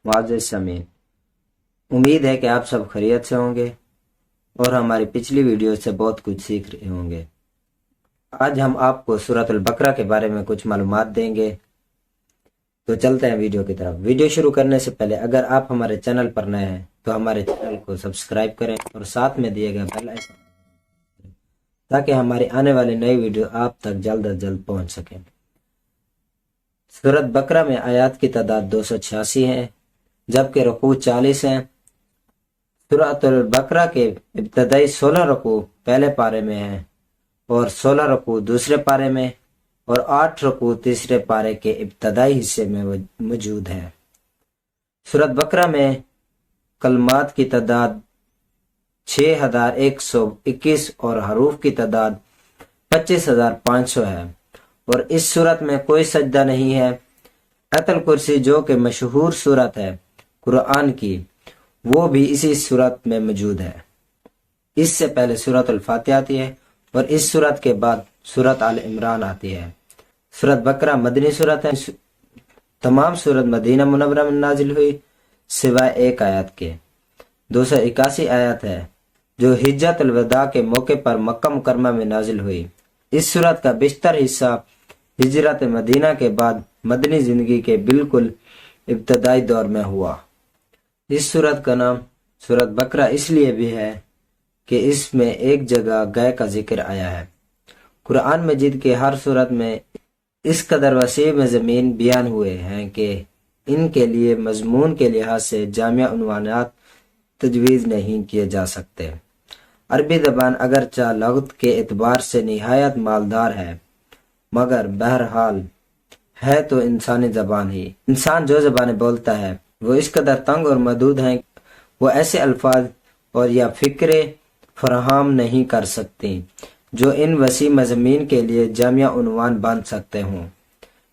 معزز سامعین، امید ہے کہ آپ سب خیریت سے ہوں گے اور ہماری پچھلی ویڈیو سے بہت کچھ سیکھ رہے ہوں گے۔ آج ہم آپ کو سورۃ البقرہ کے بارے میں کچھ معلومات دیں گے، تو چلتے ہیں ویڈیو کی طرف۔ ویڈیو شروع کرنے سے پہلے اگر آپ ہمارے چینل پر نئے ہیں تو ہمارے چینل کو سبسکرائب کریں اور ساتھ میں دیے گئے بیل آئیکن تاکہ ہماری آنے والی نئی ویڈیو آپ تک جلد از جلد پہنچ سکیں۔ سورۃ بقرہ میں آیات کی تعداد 286 ہے، جبکہ رکوع 40 ہیں۔ سورۃ البقرہ کے ابتدائی 16 رکوع پہلے پارے میں ہیں اور 16 رکوع دوسرے پارے میں اور 8 رکوع تیسرے پارے کے ابتدائی حصے میں موجود ہے۔ سورۃ بقرہ میں کلمات کی تعداد 6121 اور حروف کی تعداد 25500 ہے، اور اس سورت میں کوئی سجدہ نہیں ہے۔ آیت الکرسی جو کہ مشہور سورت ہے قرآن کی، وہ بھی اسی سورت میں موجود ہے۔ اس سے پہلے سورۃ الفاتحہ آتی ہے اور اس سورت کے بعد سورۃ آل عمران آتی ہے۔ سورۃ بقرہ مدنی سورت ہے۔ تمام سورت مدینہ منورہ میں نازل ہوئی سوائے ایک آیت کے۔ 281 آیت ہے جو حجۃ الوداع کے موقع پر مکہ مکرمہ میں نازل ہوئی۔ اس سورت کا بیشتر حصہ ہجرت مدینہ کے بعد مدنی زندگی کے بالکل ابتدائی دور میں ہوا۔ اس سورت کا نام سورۃ بقرہ اس لیے بھی ہے کہ اس میں ایک جگہ گائے کا ذکر آیا ہے۔ قرآن مجید کے ہر سورت میں اس قدر وسیع مضامین بیان ہوئے ہیں کہ ان کے لیے مضمون کے لحاظ سے جامع عنوانات تجویز نہیں کیے جا سکتے۔ عربی زبان اگرچہ لغت کے اعتبار سے نہایت مالدار ہے، مگر بہرحال ہے تو انسانی زبان ہی۔ انسان جو زبانیں بولتا ہے وہ اس قدر تنگ اور محدود ہیں، وہ ایسے الفاظ اور یا فکرے فراہم نہیں کر سکتی جو ان وسیع مضامین کے لیے جامع عنوان بن سکتے ہوں۔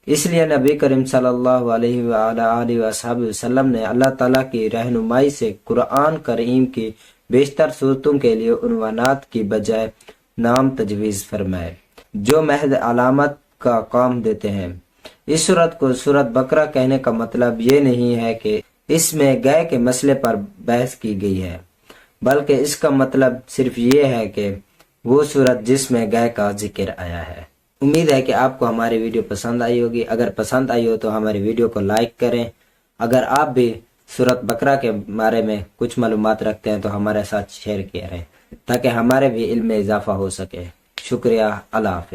اس لیے نبی کریم صلی اللہ علیہ وآلہ وسلم نے اللہ تعالیٰ کی رہنمائی سے قرآن کریم کی بیشتر صورتوں کے لیے عنوانات کی بجائے نام تجویز فرمائے، جو محض علامت کا کام دیتے ہیں۔ اس سورت کو سورۃ بقرہ کہنے کا مطلب یہ نہیں ہے کہ اس میں گائے کے مسئلے پر بحث کی گئی ہے، بلکہ اس کا مطلب صرف یہ ہے کہ وہ سورت جس میں گائے کا ذکر آیا ہے۔ امید ہے کہ آپ کو ہماری ویڈیو پسند آئی ہوگی۔ اگر پسند آئی ہو تو ہماری ویڈیو کو لائک کریں۔ اگر آپ بھی سورۃ بقرہ کے بارے میں کچھ معلومات رکھتے ہیں تو ہمارے ساتھ شیئر کیا رہیں تاکہ ہمارے بھی علم میں اضافہ ہو سکے۔ شکریہ، اللہ حافظ۔